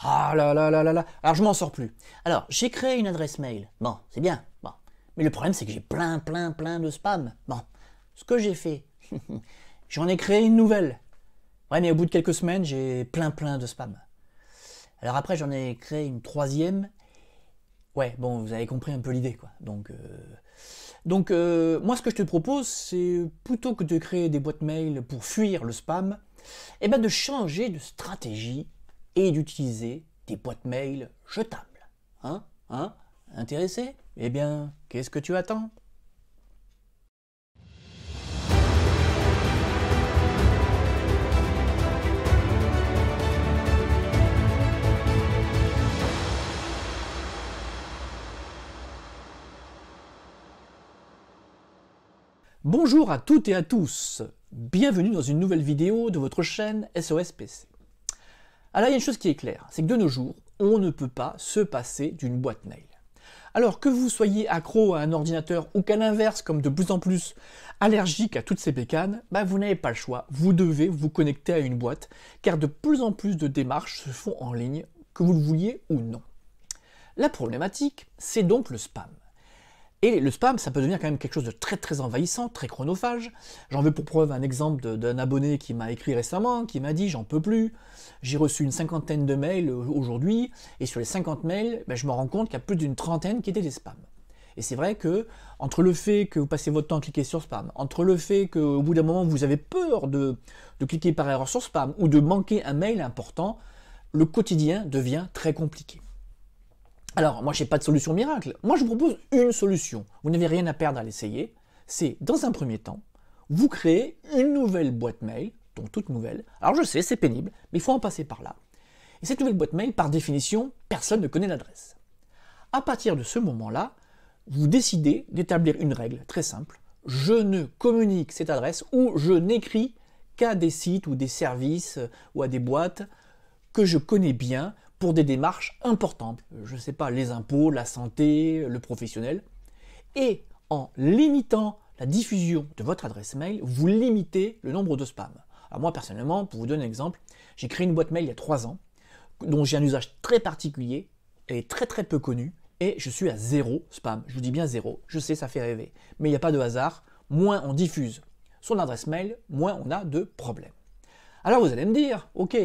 Ah là là là là là, alors je m'en sors plus. Alors, j'ai créé une adresse mail. Bon, c'est bien, bon. Mais le problème, c'est que j'ai plein de spam. Bon, ce que j'ai fait, j'en ai créé une nouvelle. Ouais, mais au bout de quelques semaines, j'ai plein de spam. Alors après, j'en ai créé une troisième. Ouais, bon, vous avez compris un peu l'idée, quoi. Moi, ce que je te propose, c'est plutôt que de créer des boîtes mail pour fuir le spam, eh ben de changer de stratégie et d'utiliser des boîtes mail jetables. Hein? Intéressé? Eh bien, qu'est-ce que tu attends? Bonjour à toutes et à tous, bienvenue dans une nouvelle vidéo de votre chaîne SOS PC. Alors il y a une chose qui est claire, c'est que de nos jours, on ne peut pas se passer d'une boîte mail. Alors que vous soyez accro à un ordinateur ou qu'à l'inverse, comme de plus en plus allergique à toutes ces bécanes, vous n'avez pas le choix, vous devez vous connecter à une boîte, car de plus en plus de démarches se font en ligne, que vous le vouliez ou non. La problématique, c'est donc le spam. Et le spam, ça peut devenir quand même quelque chose de très envahissant, très chronophage. J'en veux pour preuve un exemple d'un abonné qui m'a écrit récemment, qui m'a dit « j'en peux plus, j'ai reçu une cinquantaine de mails aujourd'hui, et sur les 50 mails, je me rends compte qu'il y a plus d'une trentaine qui étaient des spams. » Et c'est vrai que, entre le fait que vous passez votre temps à cliquer sur spam, entre le fait qu'au bout d'un moment vous avez peur de cliquer par erreur sur spam, ou de manquer un mail important, le quotidien devient très compliqué. Alors, moi, je n'ai pas de solution miracle. Moi, je vous propose une solution. Vous n'avez rien à perdre à l'essayer. C'est, dans un premier temps, vous créez une nouvelle boîte mail, donc toute nouvelle. Alors, je sais, c'est pénible, mais il faut en passer par là. Et cette nouvelle boîte mail, par définition, personne ne connaît l'adresse. À partir de ce moment-là, vous décidez d'établir une règle très simple. Je ne communique cette adresse ou je n'écris qu'à des sites ou des services ou à des boîtes que je connais bien pour des démarches importantes, je ne sais pas, les impôts, la santé, le professionnel. Et en limitant la diffusion de votre adresse mail, vous limitez le nombre de spams. Alors moi personnellement, pour vous donner un exemple, j'ai créé une boîte mail il y a 3 ans, dont j'ai un usage très particulier, elle est très peu connue, et je suis à 0 spam. Je vous dis bien 0, je sais, ça fait rêver. Mais il n'y a pas de hasard, moins on diffuse son adresse mail, moins on a de problèmes. Alors vous allez me dire, ok,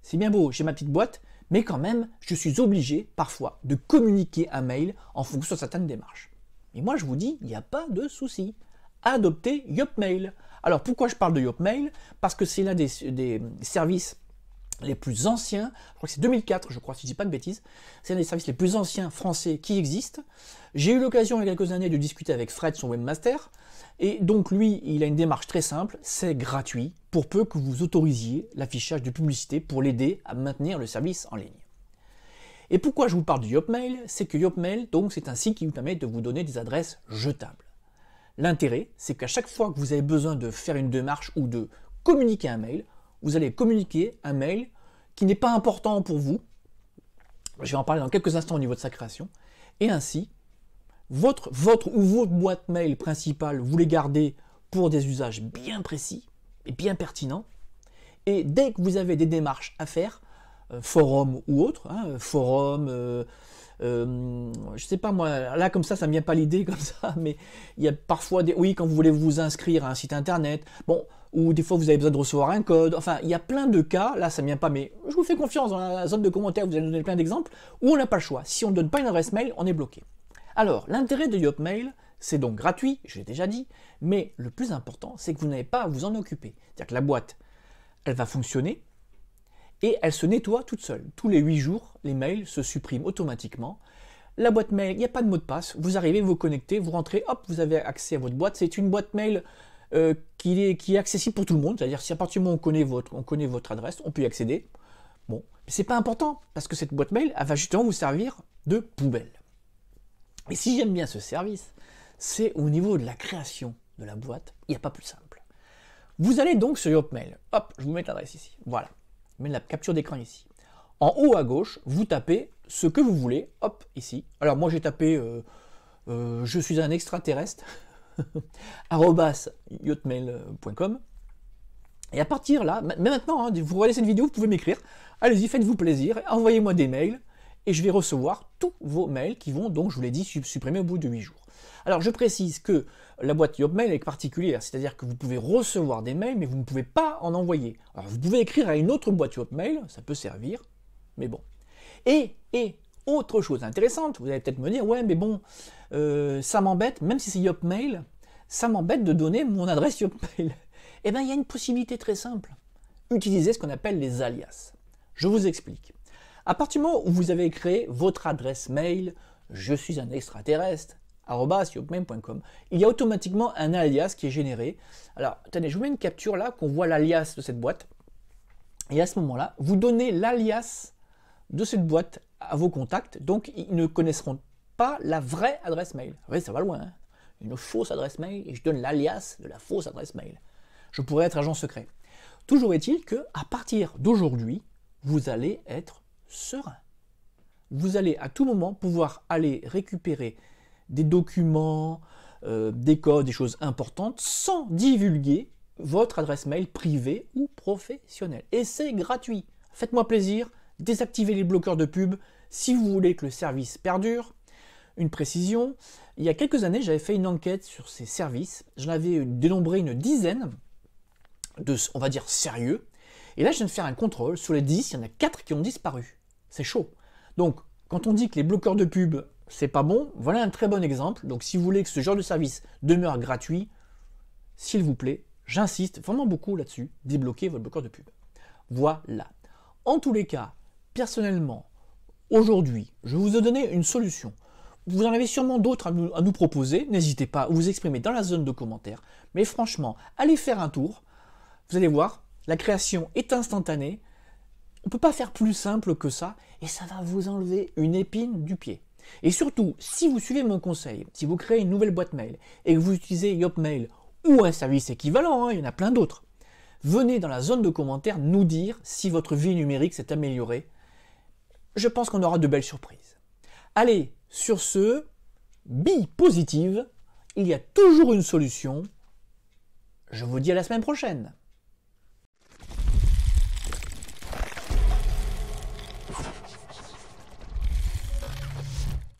c'est bien beau, j'ai ma petite boîte, mais quand même, je suis obligé, parfois, de communiquer un mail en fonction de certaines démarches. Et moi, je vous dis, il n'y a pas de souci. Adoptez Yopmail. Alors, pourquoi je parle de Yopmail? Parce que c'est l'un des services les plus anciens, je crois que c'est 2004, je crois, si je dis pas de bêtises, c'est un des services les plus anciens français qui existent. J'ai eu l'occasion il y a quelques années de discuter avec Fred, son webmaster, et donc lui, il a une démarche très simple, c'est gratuit, pour peu que vous autorisiez l'affichage de publicité pour l'aider à maintenir le service en ligne. Et pourquoi je vous parle de Yopmail? C'est que Yopmail, donc, c'est un site qui vous permet de vous donner des adresses jetables. L'intérêt, c'est qu'à chaque fois que vous avez besoin de faire une démarche ou de communiquer un mail, vous allez communiquer un mail qui n'est pas important pour vous. Je vais en parler dans quelques instants au niveau de sa création. Et ainsi, votre ou vos boîtes mail principales, vous les gardez pour des usages bien précis et bien pertinents. Et dès que vous avez des démarches à faire, forum ou autre, forum, je sais pas moi, là comme ça me vient pas l'idée comme ça, mais il y a parfois oui, quand vous voulez vous inscrire à un site internet, bon, ou des fois vous avez besoin de recevoir un code, enfin il y a plein de cas, là ça me vient pas, mais je vous fais confiance, dans la zone de commentaires vous allez nous donner plein d'exemples, où on n'a pas le choix, si on ne donne pas une adresse mail, on est bloqué. Alors, l'intérêt de Yopmail, c'est donc gratuit, je l'ai déjà dit, mais le plus important, c'est que vous n'avez pas à vous en occuper. C'est-à-dire que la boîte, elle va fonctionner, et elle se nettoie toute seule. Tous les 8 jours, les mails se suppriment automatiquement. La boîte mail, il n'y a pas de mot de passe. Vous arrivez, vous connectez, vous rentrez, hop, vous avez accès à votre boîte. C'est une boîte mail qui est accessible pour tout le monde. C'est-à-dire si à partir du moment où on connaît votre adresse, on peut y accéder. Bon, mais c'est pas important, parce que cette boîte mail, elle va justement vous servir de poubelle. Et si j'aime bien ce service, c'est au niveau de la création de la boîte, il n'y a pas plus simple. Vous allez donc sur Yopmail. Hop, je vous mets l'adresse ici. Voilà. Je mets la capture d'écran ici. En haut à gauche, vous tapez ce que vous voulez. Hop, ici. Alors moi j'ai tapé je suis un extraterrestre @yotmail.com. Et à partir là, mais maintenant, hein, vous regardez cette vidéo, vous pouvez m'écrire. Allez-y, faites-vous plaisir, envoyez-moi des mails et je vais recevoir tous vos mails qui vont donc, je vous l'ai dit, supprimer au bout de 8 jours. Alors je précise que la boîte Yopmail est particulière, c'est-à-dire que vous pouvez recevoir des mails, mais vous ne pouvez pas en envoyer. Alors vous pouvez écrire à une autre boîte Yopmail, ça peut servir, mais bon. Et autre chose intéressante, vous allez peut-être me dire, ouais, mais bon, ça m'embête, même si c'est Yopmail, ça m'embête de donner mon adresse Yopmail. Eh bien, il y a une possibilité très simple. Utilisez ce qu'on appelle les alias. Je vous explique. À partir du moment où vous avez créé votre adresse mail, je suis un extraterrestre, @yopmail.com, il y a automatiquement un alias qui est généré. Alors, attendez, je vous mets une capture là, qu'on voit l'alias de cette boîte. Et à ce moment-là, vous donnez l'alias de cette boîte à vos contacts, donc ils ne connaîtront pas la vraie adresse mail. Oui, ça va loin, hein. Une fausse adresse mail, et je donne l'alias de la fausse adresse mail. Je pourrais être agent secret. Toujours est-il que, à partir d'aujourd'hui, vous allez être serein. Vous allez à tout moment pouvoir aller récupérer des documents, des codes, des choses importantes, sans divulguer votre adresse mail privée ou professionnelle. Et c'est gratuit. Faites-moi plaisir, désactivez les bloqueurs de pub si vous voulez que le service perdure. Une précision, il y a quelques années, j'avais fait une enquête sur ces services. J'en avais dénombré une dizaine de, on va dire, sérieux. Et là, je viens de faire un contrôle. Sur les 10, il y en a 4 qui ont disparu. C'est chaud. Donc, quand on dit que les bloqueurs de pub, c'est pas bon, voilà un très bon exemple. Donc, si vous voulez que ce genre de service demeure gratuit, s'il vous plaît, j'insiste vraiment beaucoup là-dessus, débloquez votre bloqueur de pub. Voilà. En tous les cas, personnellement, aujourd'hui, je vous ai donné une solution. Vous en avez sûrement d'autres à nous proposer. N'hésitez pas à vous exprimer dans la zone de commentaires. Mais franchement, allez faire un tour. Vous allez voir, la création est instantanée. On ne peut pas faire plus simple que ça. Et ça va vous enlever une épine du pied. Et surtout, si vous suivez mon conseil, si vous créez une nouvelle boîte mail et que vous utilisez Yopmail ou un service équivalent, il y en a plein d'autres, venez dans la zone de commentaires nous dire si votre vie numérique s'est améliorée. Je pense qu'on aura de belles surprises. Allez, sur ce, be positive, il y a toujours une solution. Je vous dis à la semaine prochaine.